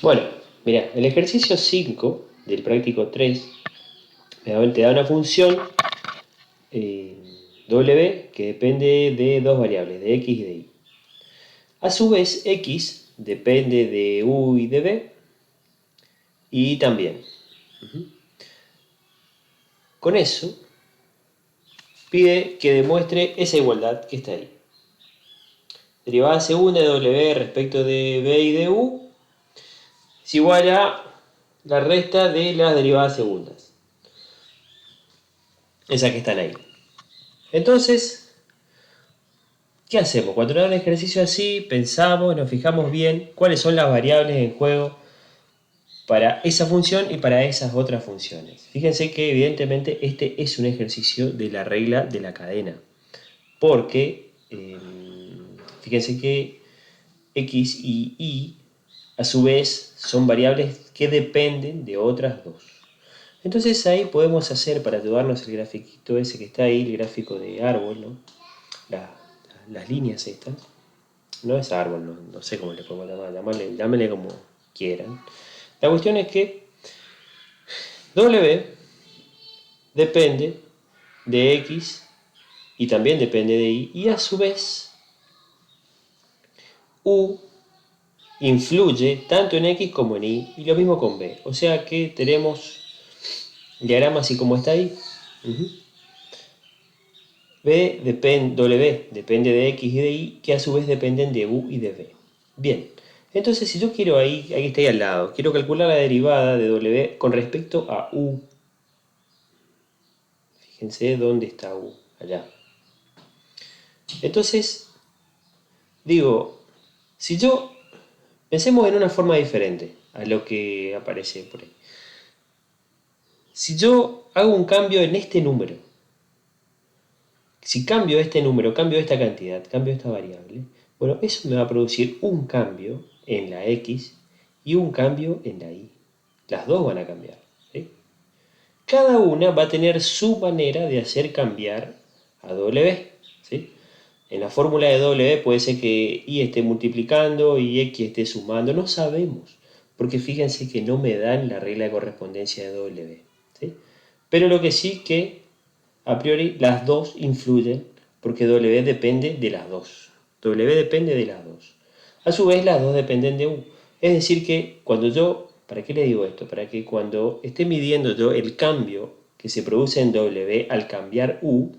Bueno, mira, el ejercicio 5 del práctico 3 te da una función W que depende de dos variables, de x y de y. A su vez, x depende de u y de b, y también. Con eso, pide que demuestre esa igualdad que está ahí. Derivada segunda de w respecto de b y de u es igual a la resta de las derivadas segundas. Esas que están ahí. Entonces, ¿qué hacemos? Cuando nos da un ejercicio así, pensamos, nos fijamos bien cuáles son las variables en juego para esa función y para esas otras funciones. Fíjense que evidentemente este es un ejercicio de la regla de la cadena. Porque, fíjense que x y y a su vez son variables que dependen de otras dos. Entonces ahí podemos hacer, para ayudarnos, el grafiquito ese que está ahí, el gráfico de árbol, ¿no? Las líneas estas. No es árbol, no sé cómo le podemos llamar, llámenle como quieran. La cuestión es que W depende de X y también depende de Y, y a su vez U influye tanto en X como en Y, y lo mismo con B. O sea que tenemos el diagrama así como está ahí. W depende de X y de Y, que a su vez dependen de U y de B. Bien, entonces si yo quiero ahí está ahí al lado, quiero calcular la derivada de W con respecto a U. Fíjense dónde está U, allá. Entonces, digo, si yo, pensemos en una forma diferente a lo que aparece por ahí. Si yo hago un cambio en este número, si cambio este número, cambio esta cantidad, cambio esta variable, bueno, eso me va a producir un cambio en la X y un cambio en la Y. Las dos van a cambiar, ¿sí? Cada una va a tener su manera de hacer cambiar a W, ¿sí? En la fórmula de W puede ser que Y esté multiplicando y X esté sumando, no sabemos, porque fíjense que no me dan la regla de correspondencia de W, ¿sí? Pero lo que sí que a priori las dos influyen porque W depende de las dos. W depende de las dos. A su vez las dos dependen de U. Es decir que cuando yo, ¿para qué le digo esto? Para que cuando esté midiendo yo el cambio que se produce en W al cambiar U,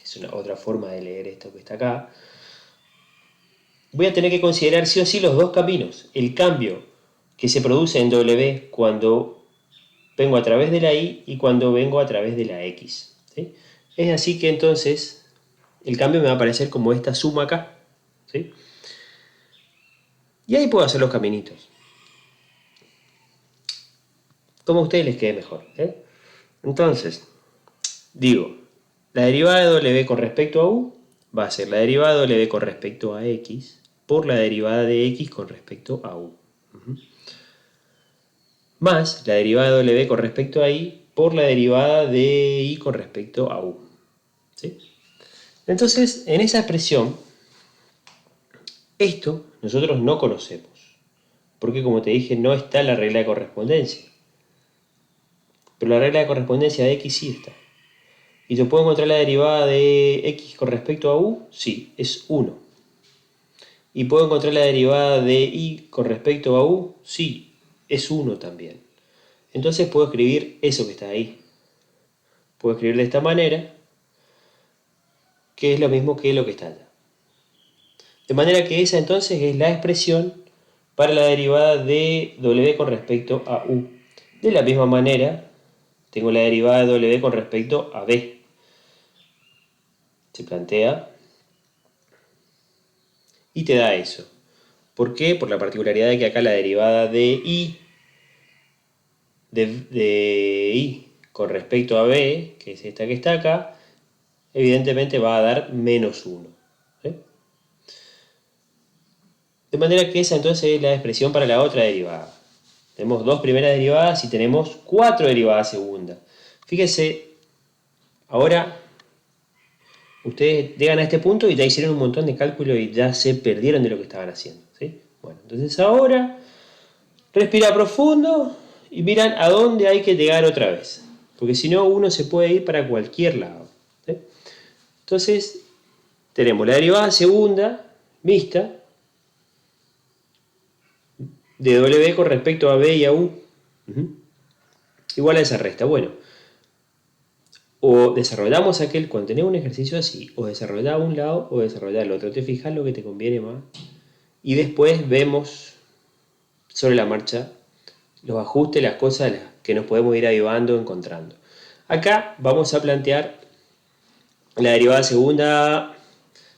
es una otra forma de leer esto que está acá, voy a tener que considerar sí o sí los dos caminos. El cambio que se produce en W cuando vengo a través de la Y y cuando vengo a través de la X, ¿sí? Es así que entonces el cambio me va a aparecer como esta suma acá, ¿sí? Y ahí puedo hacer los caminitos, como a ustedes les quede mejor, ¿eh? Entonces, digo, la derivada de W con respecto a U va a ser la derivada de W con respecto a X por la derivada de X con respecto a U. Más la derivada de W con respecto a Y por la derivada de Y con respecto a U, ¿sí? Entonces, en esa expresión, esto nosotros no conocemos, porque como te dije, no está la regla de correspondencia. Pero la regla de correspondencia de X sí está. ¿Y yo puedo encontrar la derivada de X con respecto a U? Sí, es 1. ¿Y puedo encontrar la derivada de Y con respecto a U? Sí, es 1 también. Entonces puedo escribir eso que está ahí. Puedo escribir de esta manera, que es lo mismo que lo que está allá. De manera que esa entonces es la expresión para la derivada de W con respecto a U. De la misma manera, tengo la derivada de W con respecto a B. Se plantea y te da eso. ¿Por qué? Por la particularidad de que acá la derivada de I con respecto a B, que es esta que está acá, evidentemente va a dar menos 1. ¿Sí? De manera que esa entonces es la expresión para la otra derivada. Tenemos dos primeras derivadas y tenemos 4 derivadas segundas. Fíjense, ahora ustedes llegan a este punto y ya hicieron un montón de cálculos y ya se perdieron de lo que estaban haciendo, ¿sí? Bueno, entonces ahora Respira profundo y miran a dónde hay que llegar otra vez. Porque si no, uno se puede ir para cualquier lado. ¿Sí? Entonces, tenemos la derivada segunda, mixta, de W con respecto a B y a U. Igual a esa resta. Bueno, o desarrollamos aquel, cuando tenemos un ejercicio así, o desarrollar un lado o desarrollar el otro. Te fijas lo que te conviene más. Y después vemos sobre la marcha los ajustes, las cosas que nos podemos ir ayudando, encontrando. Acá vamos a plantear la derivada segunda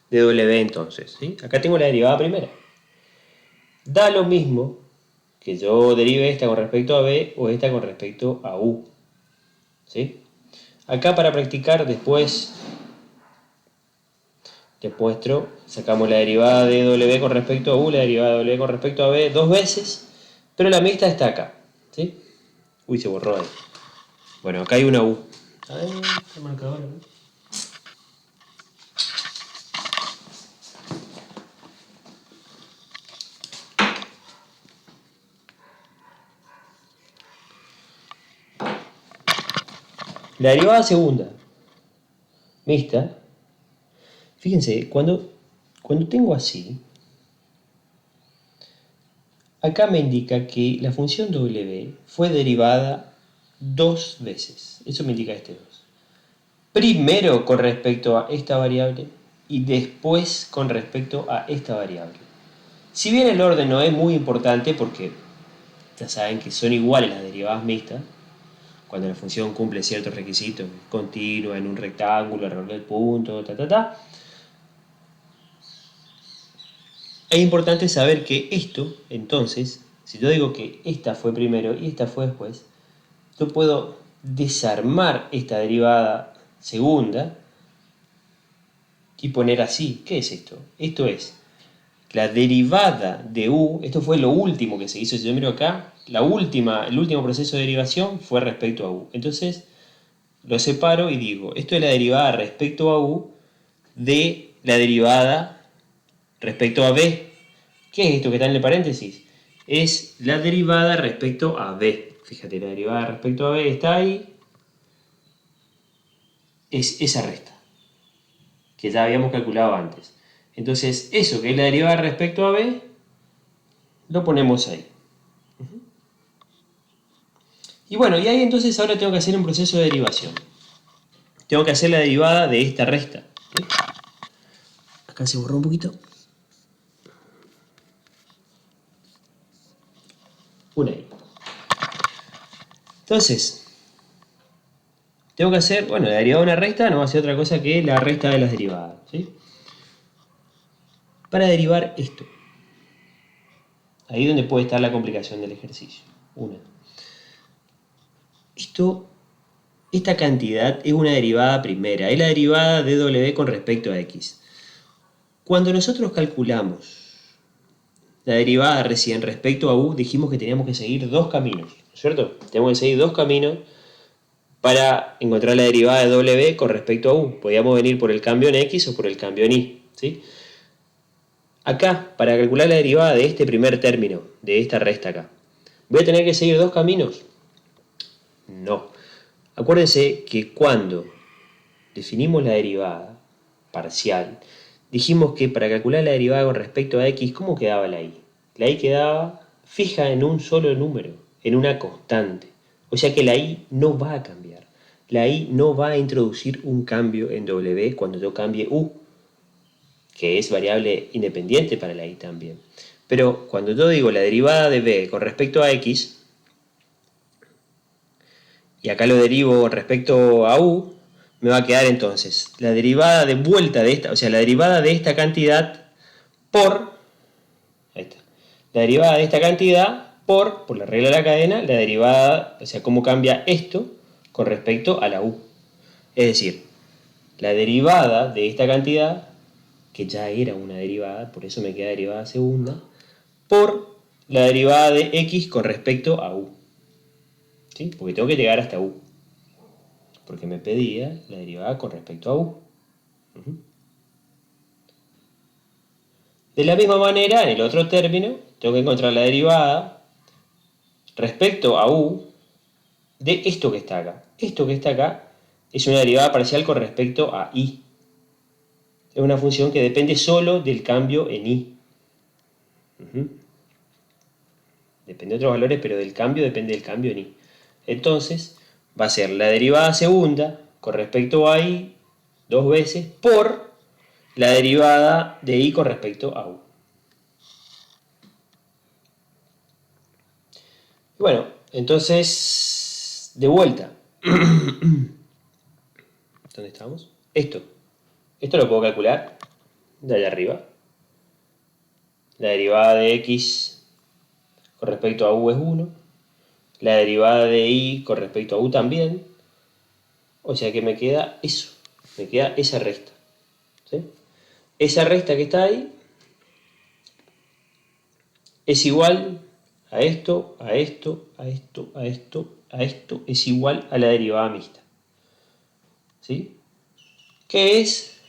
de W entonces. ¿Sí? Acá tengo la derivada primera. Da lo mismo que yo derive esta con respecto a B o esta con respecto a U. ¿Sí? Acá para practicar después te muestro, sacamos la derivada de W con respecto a U, la derivada de W con respecto a B dos veces, pero la mixta está acá. ¿Sí? Uy, se borró ahí. Bueno, acá hay una U. A ver, este marcador, ¿no? La derivada segunda, mixta, fíjense, cuando tengo así, acá me indica que la función W fue derivada dos veces. Eso me indica este 2. Primero con respecto a esta variable y después con respecto a esta variable. Si bien el orden no es muy importante porque ya saben que son iguales las derivadas mixtas, cuando la función cumple ciertos requisitos, continua, en un rectángulo, alrededor del punto, es importante saber que esto, entonces, si yo digo que esta fue primero y esta fue después, yo puedo desarmar esta derivada segunda y poner así. ¿Qué es esto? Esto es la derivada de U. Esto fue lo último que se hizo. Si yo miro acá, el último proceso de derivación fue respecto a U. Entonces, lo separo y digo, esto es la derivada respecto a U de la derivada respecto a B. ¿Qué es esto que está en el paréntesis? Es la derivada respecto a B. Fíjate, la derivada respecto a B está ahí. Es esa resta que ya habíamos calculado antes. Entonces, eso que es la derivada respecto a B, lo ponemos ahí. Y bueno, y ahí entonces ahora tengo que hacer un proceso de derivación. Tengo que hacer la derivada de esta resta. ¿Sí? Acá se borró un poquito. Una ahí. Entonces, tengo que hacer, bueno, la derivada de una resta no va a ser otra cosa que la resta de las derivadas. ¿Sí? Para derivar esto. Ahí donde puede estar la complicación del ejercicio. Una. Esta cantidad es una derivada primera, es la derivada de W con respecto a X. Cuando nosotros calculamos la derivada recién respecto a U, dijimos que teníamos que seguir dos caminos, ¿no es cierto? Tenemos que seguir dos caminos para encontrar la derivada de W con respecto a U. Podíamos venir por el cambio en X o por el cambio en Y, ¿sí? Acá, para calcular la derivada de este primer término, de esta resta acá, ¿voy a tener que seguir dos caminos? No. Acuérdense que cuando definimos la derivada parcial, dijimos que para calcular la derivada con respecto a X, ¿cómo quedaba la Y? La Y quedaba fija en un solo número, en una constante. O sea que la Y no va a cambiar. La Y no va a introducir un cambio en W cuando yo cambie U, que es variable independiente para la Y también. Pero cuando yo digo la derivada de B con respecto a X, y acá lo derivo respecto a U, me va a quedar entonces la derivada de vuelta de esta, o sea, la derivada de esta cantidad por, ahí está, la derivada de esta cantidad por la regla de la cadena, la derivada, o sea, cómo cambia esto con respecto a la U. Es decir, la derivada de esta cantidad, que ya era una derivada, por eso me queda derivada segunda, por la derivada de X con respecto a U. ¿Sí? Porque tengo que llegar hasta U. Porque me pedía la derivada con respecto a U. De la misma manera, en el otro término, tengo que encontrar la derivada respecto a u de esto que está acá. Esto que está acá es una derivada parcial con respecto a i. Es una función que depende solo del cambio en i. Depende de otros valores, pero del cambio depende del cambio en i. Entonces, va a ser la derivada segunda con respecto a i dos veces por la derivada de i con respecto a u. Bueno, entonces, de vuelta. ¿Dónde estamos? Esto lo puedo calcular de allá arriba. La derivada de x con respecto a u es 1. La derivada de i con respecto a u también. O sea que me queda eso. Me queda esa resta. ¿Sí? Esa resta que está ahí es igual a esto, a esto, a esto, a esto, a esto. Es igual a la derivada mixta. ¿Sí? ¿Qué es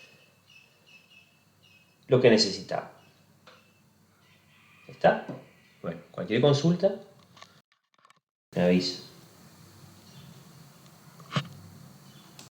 lo que necesitaba? ¿Está? Bueno, cualquier consulta me avisa.